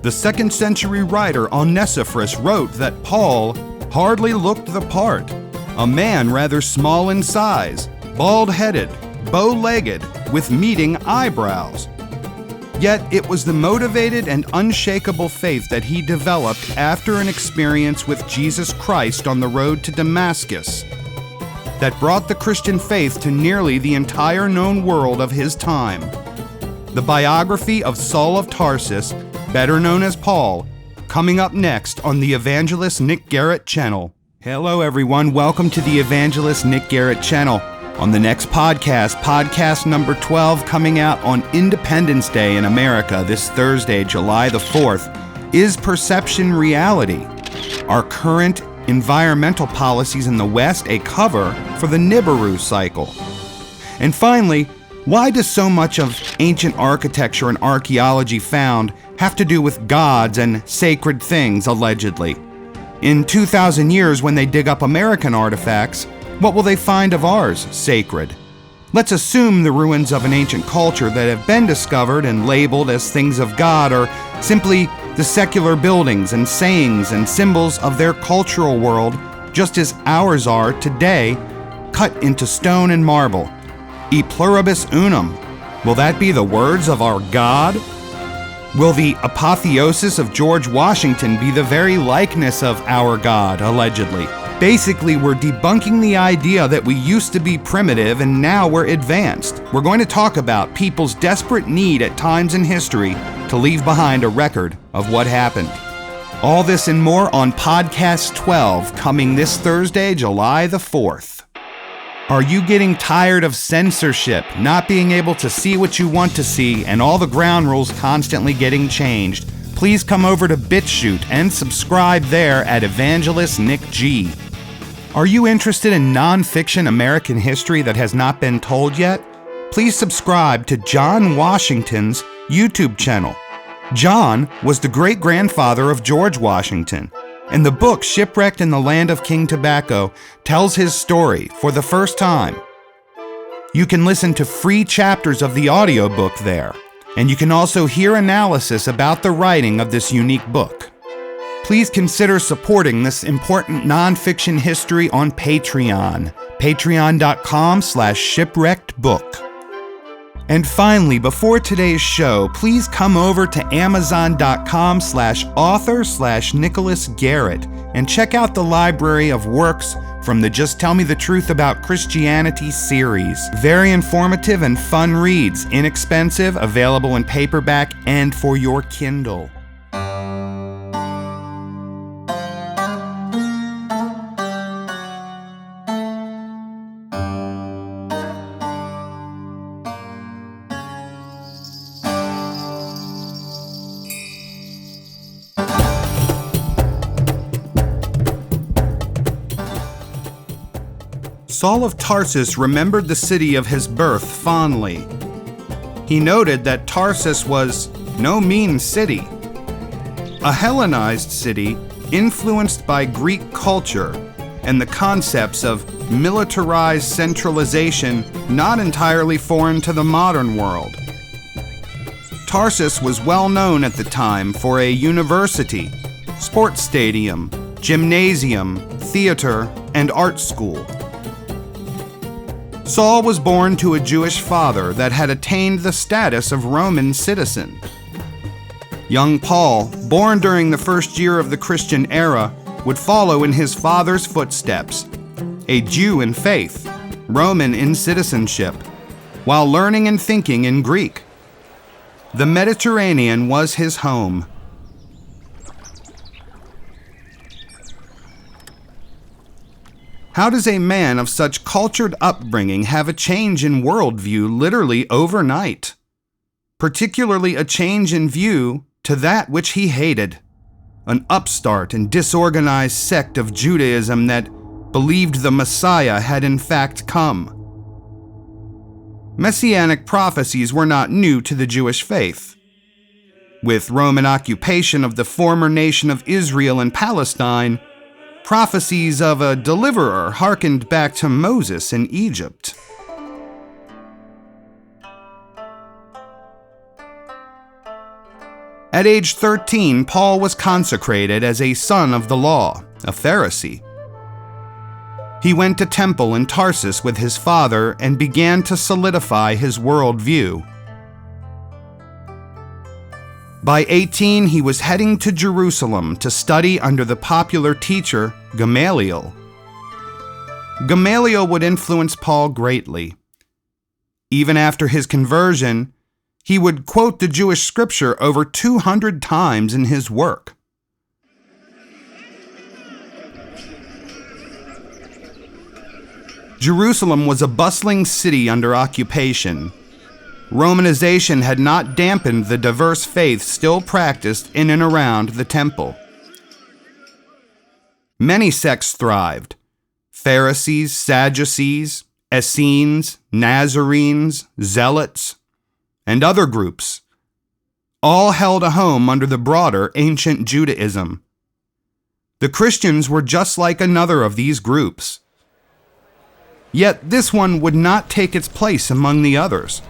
The 2nd century writer Onesiphorus wrote that Paul hardly looked the part, a man rather small in size, bald-headed, bow-legged, with meeting eyebrows. Yet it was the motivated and unshakable faith that he developed after an experience with Jesus Christ on the road to Damascus that brought the Christian faith to nearly the entire known world of his time. The biography of Saul of Tarsus, better known as Paul, coming up next on the Evangelist Nick Garrett channel. Hello everyone, welcome to the Evangelist Nick Garrett channel. On the next podcast number 12, coming out on Independence Day in America this Thursday, July the 4th, is perception reality? Are current environmental policies in the West a cover for the Nibiru cycle? And finally, why does so much of ancient architecture and archaeology found have to do with gods and sacred things, allegedly? In 2,000 years, when they dig up American artifacts, what will they find of ours sacred? Let's assume the ruins of an ancient culture that have been discovered and labeled as things of God are simply the secular buildings and sayings and symbols of their cultural world, just as ours are today, cut into stone and marble. E pluribus unum. Will that be the words of our God? Will the apotheosis of George Washington be the very likeness of our God, allegedly? Basically, we're debunking the idea that we used to be primitive and now we're advanced. We're going to talk about people's desperate need at times in history to leave behind a record of what happened. All this and more on Podcast 12, coming this Thursday, July the 4th. Are you getting tired of censorship, not being able to see what you want to see, and all the ground rules constantly getting changed? Please come over to BitChute and subscribe there at Evangelist Nick G. Are you interested in non-fiction American history that has not been told yet? Please subscribe to John Washington's YouTube channel. John was the great-grandfather of George Washington, and the book Shipwrecked in the Land of King Tobacco tells his story for the first time. You can listen to free chapters of the audiobook there, and you can also hear analysis about the writing of this unique book. Please consider supporting this important nonfiction history on Patreon, patreon.com/shipwreckedbook. And finally, before today's show, please come over to amazon.com/author/nicholasdgarrett and check out the library of works from the Just Tell Me the Truth About Christianity series. Very informative and fun reads, inexpensive, available in paperback and for your Kindle. Saul of Tarsus remembered the city of his birth fondly. He noted that Tarsus was no mean city, a Hellenized city influenced by Greek culture and the concepts of militarized centralization not entirely foreign to the modern world. Tarsus was well known at the time for a university, sports stadium, gymnasium, theater, and art school. Saul was born to a Jewish father that had attained the status of Roman citizen. Young Paul, born during the first year of the Christian era, would follow in his father's footsteps, a Jew in faith, Roman in citizenship, while learning and thinking in Greek. The Mediterranean was his home. How does a man of such cultured upbringing have a change in worldview literally overnight? Particularly a change in view to that which he hated, an upstart and disorganized sect of Judaism that believed the Messiah had in fact come. Messianic prophecies were not new to the Jewish faith. With Roman occupation of the former nation of Israel and Palestine, prophecies of a deliverer hearkened back to Moses in Egypt. At age 13, Paul was consecrated as a son of the law, a Pharisee. He went to temple in Tarsus with his father and began to solidify his worldview. By 18, he was heading to Jerusalem to study under the popular teacher Gamaliel. Gamaliel would influence Paul greatly. Even after his conversion, he would quote the Jewish scripture over 200 times in his work. Jerusalem was a bustling city under occupation. Romanization had not dampened the diverse faiths still practiced in and around the temple. Many sects thrived: Pharisees, Sadducees, Essenes, Nazarenes, Zealots, and other groups, all held a home under the broader ancient Judaism. The Christians were just like another of these groups. Yet this one would not take its place among the others.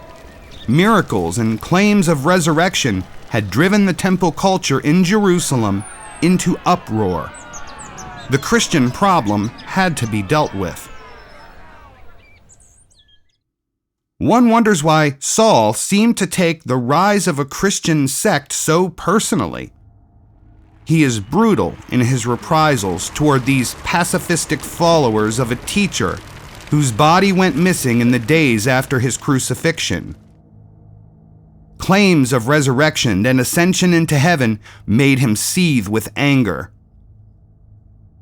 Miracles and claims of resurrection had driven the temple culture in Jerusalem into uproar. The Christian problem had to be dealt with. One wonders why Saul seemed to take the rise of a Christian sect so personally. He is brutal in his reprisals toward these pacifistic followers of a teacher whose body went missing in the days after his crucifixion. Claims of resurrection and ascension into heaven made him seethe with anger.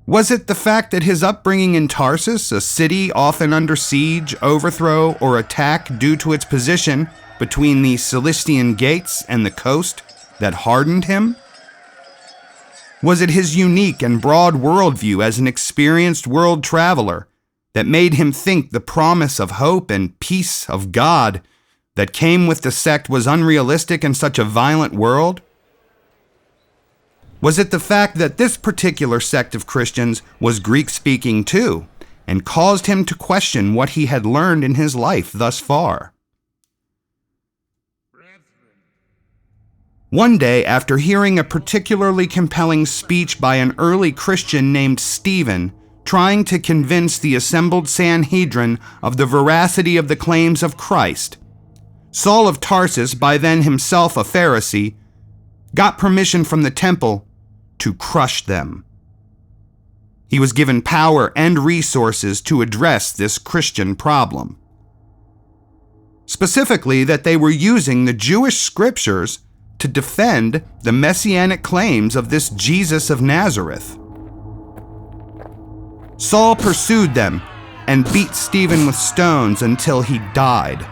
Was it the fact that his upbringing in Tarsus, a city often under siege, overthrow, or attack due to its position between the Cilician gates and the coast, that hardened him? Was it his unique and broad worldview as an experienced world traveler that made him think the promise of hope and peace of God that came with the sect was unrealistic in such a violent world? Was it the fact that this particular sect of Christians was Greek-speaking too, and caused him to question what he had learned in his life thus far? One day, after hearing a particularly compelling speech by an early Christian named Stephen, trying to convince the assembled Sanhedrin of the veracity of the claims of Christ, Saul of Tarsus, by then himself a Pharisee, got permission from the temple to crush them. He was given power and resources to address this Christian problem. Specifically, that they were using the Jewish scriptures to defend the messianic claims of this Jesus of Nazareth. Saul pursued them and beat Stephen with stones until he died.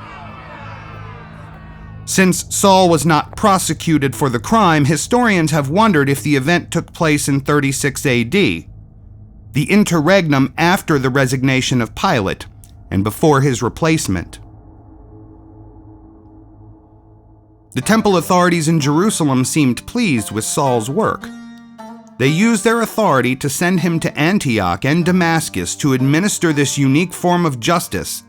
Since Saul was not prosecuted for the crime, historians have wondered if the event took place in 36 AD, the interregnum after the resignation of Pilate and before his replacement. The temple authorities in Jerusalem seemed pleased with Saul's work. They used their authority to send him to Antioch and Damascus to administer this unique form of justice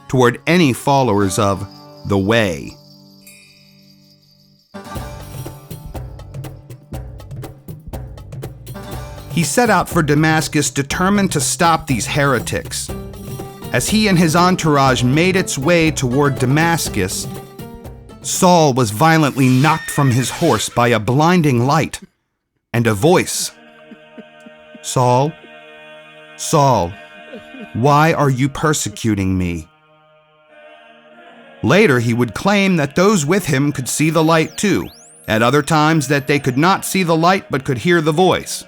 toward any followers of the Way. He set out for Damascus determined to stop these heretics. As he and his entourage made its way toward Damascus, Saul was violently knocked from his horse by a blinding light and a voice. "Saul, Saul, why are you persecuting me?" Later, he would claim that those with him could see the light too, at other times that they could not see the light but could hear the voice.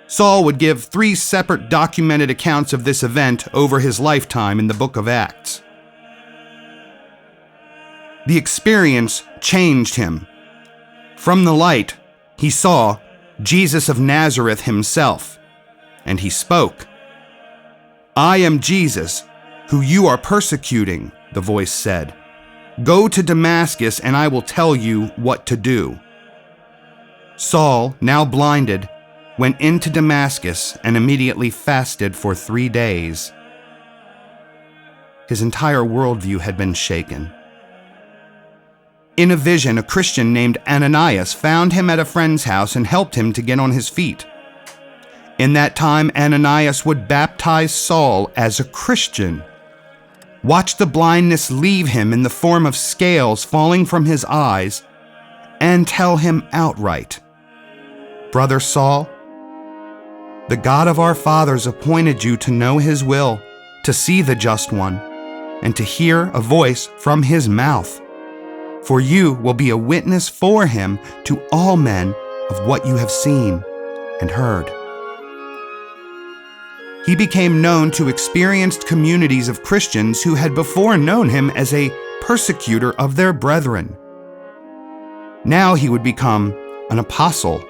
Saul would give 3 separate documented accounts of this event over his lifetime in the Book of Acts. The experience changed him. From the light, he saw Jesus of Nazareth himself, and he spoke. "I am Jesus, who you are persecuting," the voice said. "Go to Damascus, and I will tell you what to do." Saul, now blinded, went into Damascus and immediately fasted for 3 days. His entire worldview had been shaken. In a vision, a Christian named Ananias found him at a friend's house and helped him to get on his feet. In that time, Ananias would baptize Saul as a Christian, watch the blindness leave him in the form of scales falling from his eyes, and tell him outright, "Brother Saul, the God of our fathers appointed you to know his will, to see the Just One, and to hear a voice from his mouth. For you will be a witness for him to all men of what you have seen and heard." He became known to experienced communities of Christians who had before known him as a persecutor of their brethren. Now he would become an apostle,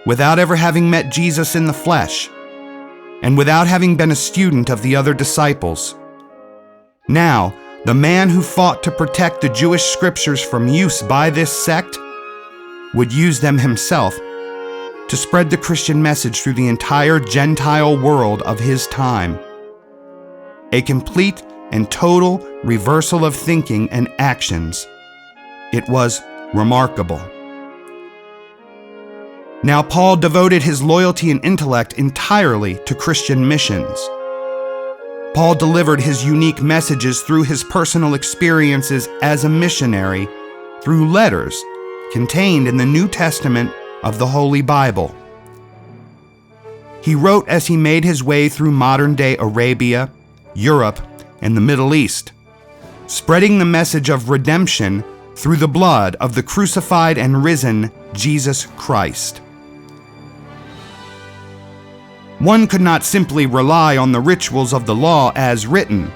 without ever having met Jesus in the flesh, and without having been a student of the other disciples. Now, the man who fought to protect the Jewish scriptures from use by this sect would use them himself to spread the Christian message through the entire Gentile world of his time. A complete and total reversal of thinking and actions. It was remarkable. Now, Paul devoted his loyalty and intellect entirely to Christian missions. Paul delivered his unique messages through his personal experiences as a missionary, through letters contained in the New Testament of the Holy Bible. He wrote as he made his way through modern-day Arabia, Europe, and the Middle East, spreading the message of redemption through the blood of the crucified and risen Jesus Christ. One could not simply rely on the rituals of the law as written.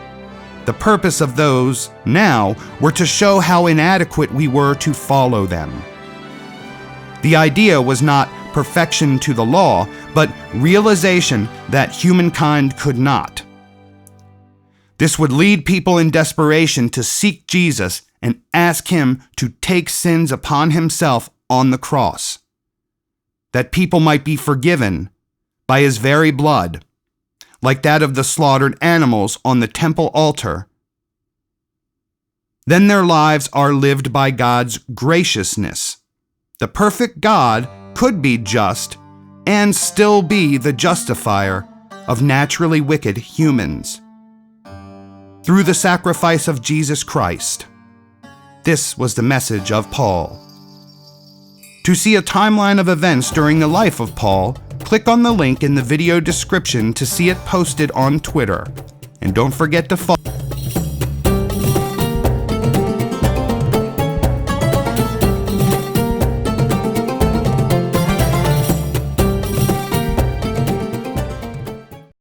The purpose of those now were to show how inadequate we were to follow them. The idea was not perfection to the law, but realization that humankind could not. This would lead people in desperation to seek Jesus and ask him to take sins upon himself on the cross, that people might be forgiven by his very blood, like that of the slaughtered animals on the temple altar. Then their lives are lived by God's graciousness. The perfect God could be just and still be the justifier of naturally wicked humans. Through the sacrifice of Jesus Christ. This was the message of Paul. To see a timeline of events during the life of Paul, click on the link in the video description to see it posted on Twitter. And don't forget to follow